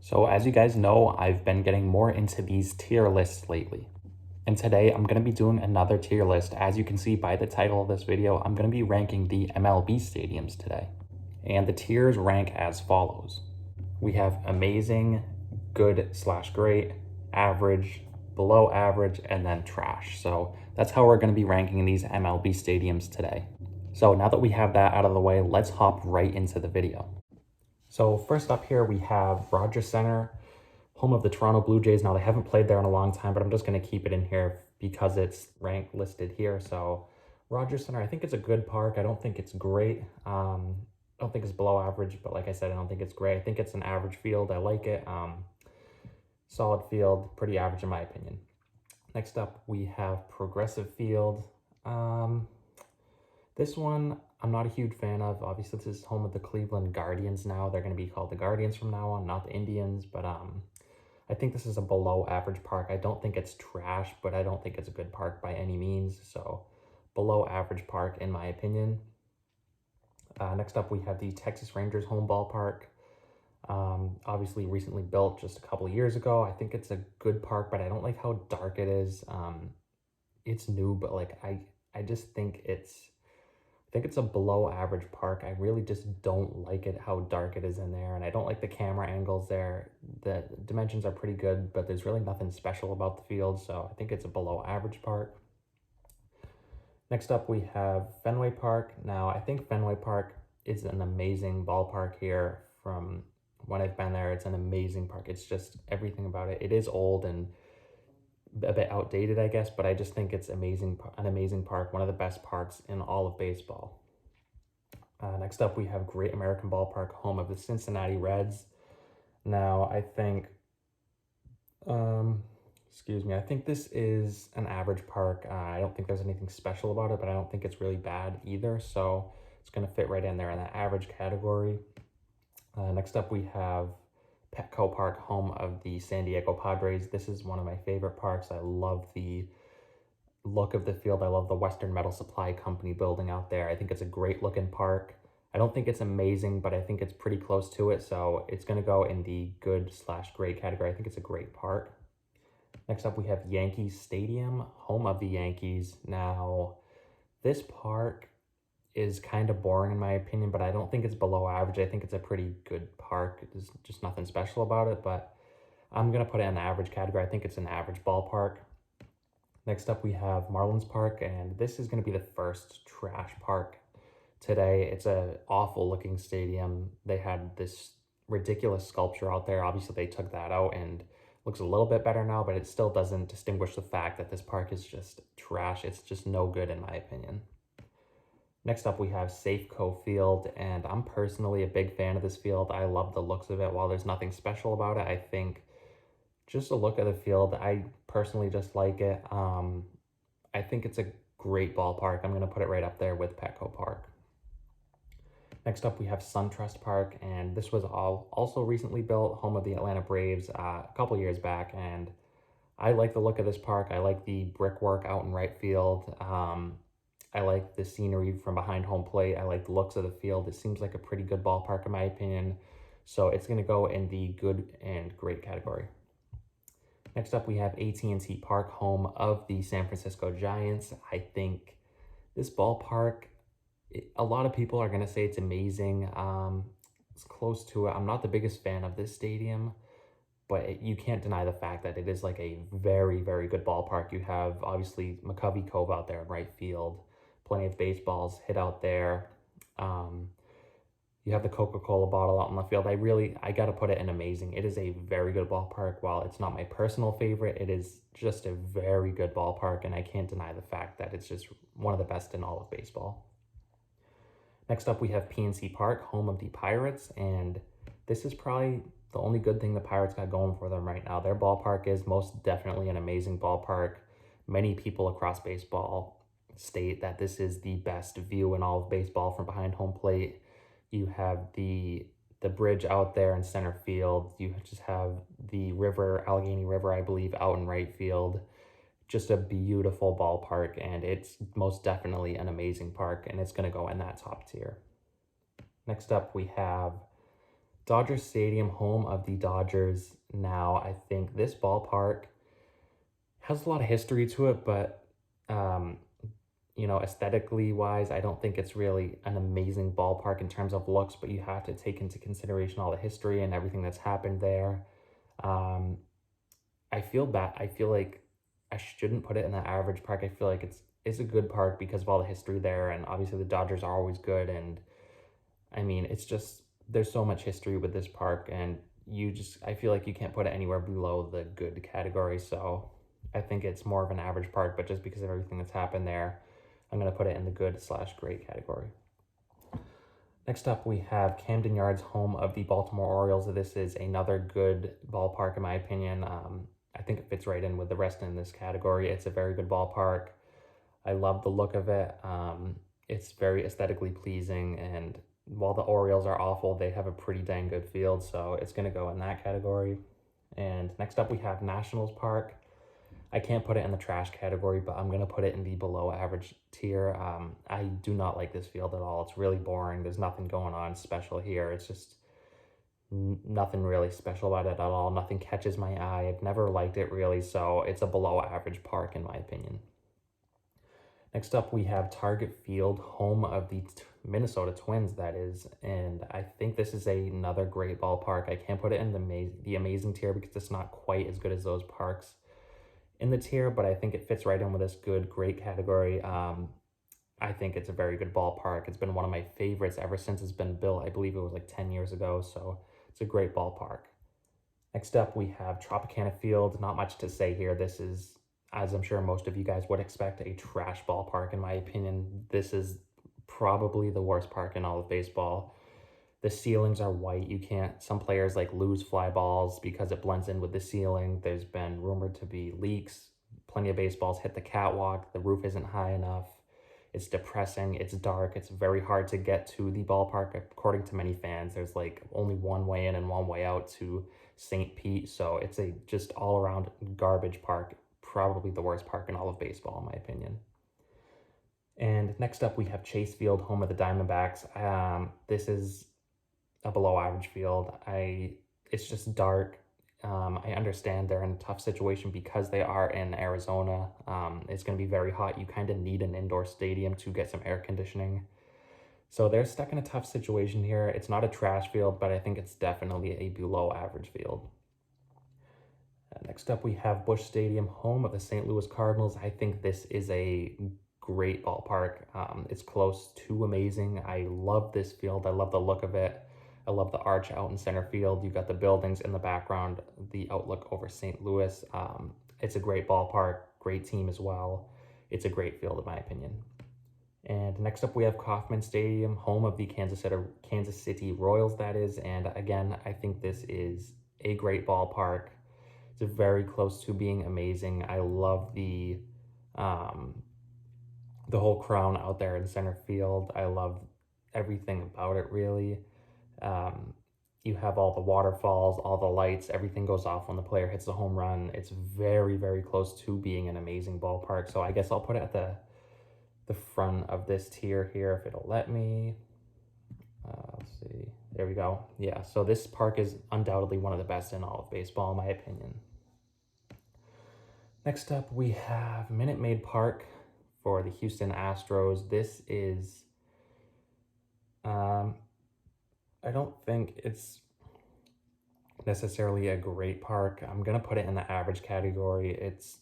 So as you guys know, I've been getting more into these tier lists lately. And today I'm going to be doing another tier list. As you can see by the title of this video, I'm going to be ranking the MLB stadiums today. And the tiers rank as follows. We have amazing, good slash great, average, below average, and then trash. So that's how we're going to be ranking these MLB stadiums today. So now that we have that out of the way, let's hop right into the video. So first up here, we have Rogers Center, home of the Toronto Blue Jays. Now, they haven't played there in a long time, but I'm just going to keep it in here because it's ranked listed here. So Rogers Center, I think it's a good park. I don't think it's great. I don't think it's below average, but like I said, I don't think it's great. I think it's an average field. I like it. Solid field, pretty average in my opinion. Next up, we have Progressive Field. This one, I'm not a huge fan of. Obviously, this is home of the Cleveland Guardians now. They're going to be called the Guardians from now on, not the Indians. But I think this is a below average park. I don't think it's trash, but I don't think it's a good park by any means. So below average park, in my opinion. Next up, we have the Texas Rangers home ballpark. Obviously recently built just a couple of years ago. I think it's a good park, but I don't like how dark it is. It's new, but like I just think it's a below average park. I really just don't like it, how dark it is in there. And I don't like the camera angles there. The dimensions are pretty good, but there's really nothing special about the field. So I think it's a below average park. Next up, we have Fenway Park. Now, I think Fenway Park is an amazing ballpark here. From when I've been there, it's an amazing park. It's just everything about it. It is old and a bit outdated, I guess, but I just think it's amazing, an amazing park, one of the best parks in all of baseball. Next up, we have Great American Ballpark, home of the Cincinnati Reds. Now, I think, I think this is an average park. I don't think there's anything special about it, but I don't think it's really bad either. So it's going to fit right in there in that average category. Next up, we have Petco Park, home of the San Diego Padres. This is one of my favorite parks. I love the look of the field. I love the Western Metal Supply Company building out there. I think it's a great looking park. I don't think it's amazing, but I think it's pretty close to it. So it's going to go in the good slash great category. I think it's a great park. Next up, we have Yankees Stadium, home of the Yankees. Now, this park is kind of boring in my opinion, but I don't think it's below average. I think it's a pretty good park. There's just nothing special about it, but I'm going to put it in the average category. I think it's an average ballpark. Next up, we have Marlins Park, and this is going to be the first trash park today. It's an awful looking stadium. They had this ridiculous sculpture out there. Obviously, they took that out and looks a little bit better now, but it still doesn't distinguish the fact that this park is just trash. It's just no good in my opinion. Next up, we have Safeco Field, and I'm personally a big fan of this field. I love the looks of it. While there's nothing special about it, I think just a look at the field, I personally just like it. I think it's a great ballpark. I'm going to put it right up there with Petco Park. Next up, we have SunTrust Park, and this was also recently built, home of the Atlanta Braves a couple years back, and I like the look of this park. I like the brickwork out in right field. I like the scenery from behind home plate. I like the looks of the field. It seems like a pretty good ballpark in my opinion. So it's going to go in the good and great category. Next up, we have AT&T Park, home of the San Francisco Giants. I think this ballpark, a lot of people are going to say it's amazing. It's close to it. I'm not the biggest fan of this stadium, but you can't deny the fact that it is like a very, very good ballpark. You have obviously McCovey Cove out there in right field. Plenty of baseballs hit out there. You have the Coca-Cola bottle out in the field. I got to put it in amazing. It is a very good ballpark. While it's not my personal favorite, it is just a very good ballpark, and I can't deny the fact that it's just one of the best in all of baseball. Next up, we have PNC Park, home of the Pirates, and this is probably the only good thing the Pirates got going for them right now. Their ballpark is most definitely an amazing ballpark. Many people across baseball state that this is the best view in all of baseball from behind home plate. You have the bridge out there in center field. You just have the river, Allegheny River, I believe, out in right field. Just a beautiful ballpark, and it's most definitely an amazing park, and it's going to go in that top tier. Next up, we have Dodger Stadium, home of the Dodgers now. I think this ballpark has a lot of history to it, but um, aesthetically wise, I don't think it's really an amazing ballpark in terms of looks, but you have to take into consideration all the history and everything that's happened there. Um, I feel bad. I feel like I shouldn't put it in the average park. I feel like it's a good park because of all the history there, and obviously the Dodgers are always good. And I mean, it's just there's so much history with this park, and I feel like you can't put it anywhere below the good category. So I think it's more of an average park, but just because of everything that's happened there, I'm gonna put it in the good/great category. Next up, we have Camden Yards, home of the Baltimore Orioles. This is another good ballpark, in my opinion. I think it fits right in with the rest in this category. It's a very good ballpark. I love the look of it. It's very aesthetically pleasing, and while the Orioles are awful, they have a pretty dang good field, so it's going to go in that category. And next up, we have Nationals Park. I can't put it in the trash category, but I'm going to put it in the below average tier. I do not like this field at all. It's really boring. There's nothing going on special here. It's just nothing really special about it at all. Nothing catches my eye. I've never liked it really, so it's a below average park in my opinion. Next up, we have Target Field, home of the Minnesota Twins, that is, and I think this is another great ballpark. I can't put it in the amazing tier because it's not quite as good as those parks in the tier, but I think it fits right in with this great category. I think it's a very good ballpark. It's been one of my favorites ever since it's been built. I believe it was like 10 years ago, so it's a great ballpark. Next up, we have Tropicana Field. Not much to say here. This is, as I'm sure most of you guys would expect, a trash ballpark in my opinion. This is probably the worst park in all of baseball. The ceilings are white. You can't, some players like lose fly balls because it blends in with the ceiling. There's been rumored to be leaks. Plenty of baseballs hit the catwalk. The roof isn't high enough. It's depressing. It's dark. It's very hard to get to the ballpark. According to many fans, there's like only one way in and one way out to St. Pete. So it's a just all around garbage park. Probably the worst park in all of baseball, in my opinion. And next up, we have Chase Field, home of the Diamondbacks. This is a below average field. It's just dark. I understand they're in a tough situation because they are in Arizona. It's going to be very hot. You kind of need an indoor stadium to get some air conditioning. So they're stuck in a tough situation here. It's not a trash field, but I think it's definitely a below average field. Next up, we have Busch Stadium, home of the St. Louis Cardinals. I think this is a great ballpark. It's close to amazing. I love this field. I love the look of it. I love the arch out in center field. You got the buildings in the background, the outlook over St. Louis. It's a great ballpark, great team as well. It's a great field in my opinion. And next up we have Kauffman Stadium, home of the Kansas City Royals, that is. And again, I think this is a great ballpark. It's very close to being amazing. I love the whole crown out there in center field. I love everything about it, really. You have all the waterfalls, all the lights, everything goes off when the player hits the home run. It's very, very close to being an amazing ballpark. So I guess I'll put it at the front of this tier here if it'll let me. Let's see. There we go. Yeah, so this park is undoubtedly one of the best in all of baseball, in my opinion. Next up, we have Minute Maid Park for the Houston Astros. This is, I don't think it's necessarily a great park. I'm going to put it in the average category. It's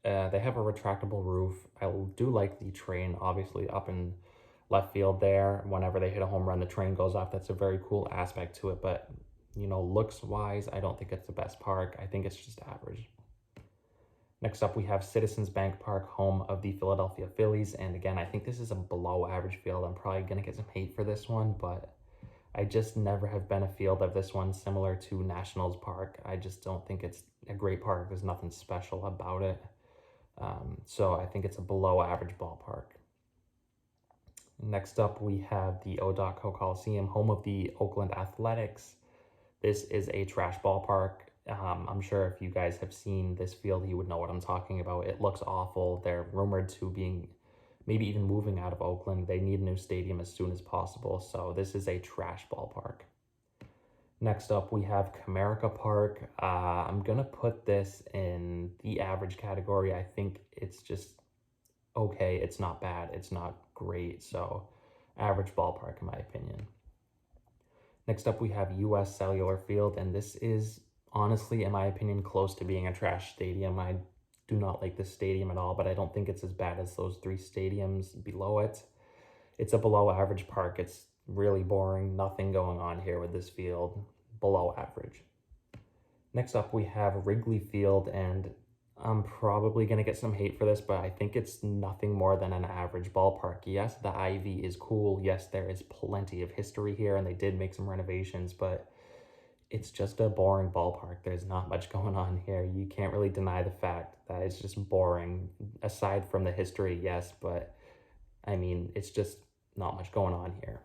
they have a retractable roof. I do like the train, obviously, up in left field there. Whenever they hit a home run, the train goes off. That's a very cool aspect to it. But, looks-wise, I don't think it's the best park. I think it's just average. Next up, we have Citizens Bank Park, home of the Philadelphia Phillies. And again, I think this is a below average field. I'm probably going to get some hate for this one, but I just never have been a field of this one similar to Nationals Park. I just don't think it's a great park. There's nothing special about it. So I think it's a below average ballpark. Next up, we have the Odacco Coliseum, home of the Oakland Athletics. This is a trash ballpark. I'm sure if you guys have seen this field, you would know what I'm talking about. It looks awful. They're rumored to being maybe even moving out of Oakland. They need a new stadium as soon as possible. So this is a trash ballpark. Next up, we have Comerica Park. I'm gonna put this in the average category. I think it's just okay. It's not bad. It's not great. So average ballpark in my opinion. Next up, we have US Cellular Field, and this is honestly, in my opinion, close to being a trash stadium. I do not like this stadium at all, but I don't think it's as bad as those three stadiums below it. It's a below average park. It's really boring. Nothing going on here with this field. Below average. Next up, we have Wrigley Field, and I'm probably going to get some hate for this, but I think it's nothing more than an average ballpark. Yes, the ivy is cool. Yes, there is plenty of history here, and they did make some renovations, but it's just a boring ballpark. There's not much going on here. You can't really deny the fact that it's just boring. Aside from the history, yes, but I mean, it's just not much going on here.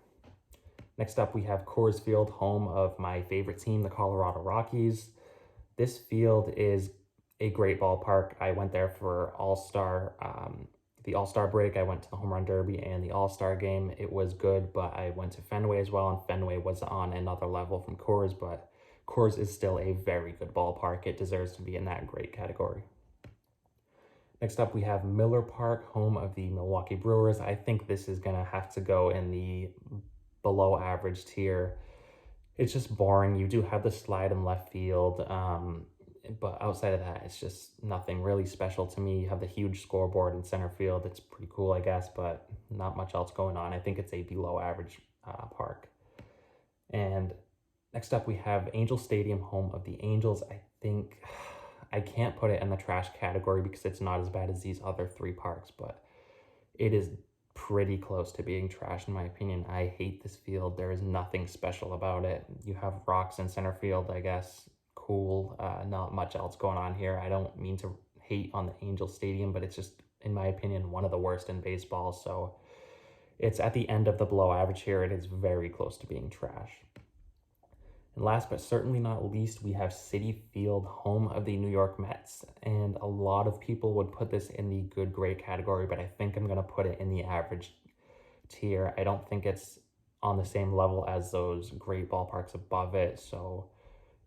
Next up, we have Coors Field, home of my favorite team, the Colorado Rockies. This field is a great ballpark. I went there for the All-Star break. I went to the Home Run Derby and the All-Star game. It was good, but I went to Fenway as well, and Fenway was on another level from Coors, but Coors is still a very good ballpark. It deserves to be in that great category. Next up, we have Miller Park, home of the Milwaukee Brewers. I think this is going to have to go in the below average tier. It's just boring. You do have the slide in left field, but outside of that, it's just nothing really special to me. You have the huge scoreboard in center field. It's pretty cool, I guess, but not much else going on. I think it's a below average park. And next up, we have Angel Stadium, home of the Angels. I think I can't put it in the trash category because it's not as bad as these other three parks, but it is pretty close to being trash in my opinion. I hate this field. There is nothing special about it. You have rocks in center field, I guess. Cool. Not much else going on here. I don't mean to hate on the Angel Stadium, but it's just, in my opinion, one of the worst in baseball. So it's at the end of the below average here. It is very close to being trash. And last but certainly not least, we have Citi Field, home of the New York Mets. And a lot of people would put this in the good, great category, but I think I'm going to put it in the average tier. I don't think it's on the same level as those great ballparks above it. So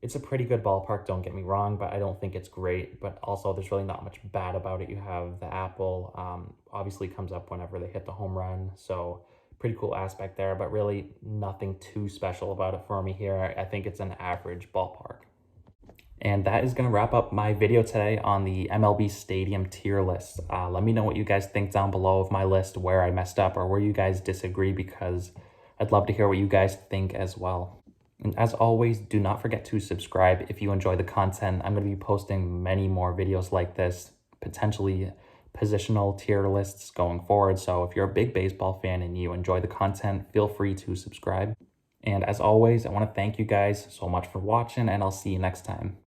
it's a pretty good ballpark, don't get me wrong, but I don't think it's great. But also, there's really not much bad about it. You have the apple, obviously comes up whenever they hit the home run. So pretty cool aspect there, but really nothing too special about it for me here. I think it's an average ballpark. And that is going to wrap up my video today on the MLB Stadium tier list. Let me know what you guys think down below of my list, where I messed up or where you guys disagree, because I'd love to hear what you guys think as well. And as always, do not forget to subscribe if you enjoy the content. I'm going to be posting many more videos like this, potentially positional tier lists going forward. So if you're a big baseball fan and you enjoy the content, feel free to subscribe. And as always, I want to thank you guys so much for watching, and I'll see you next time.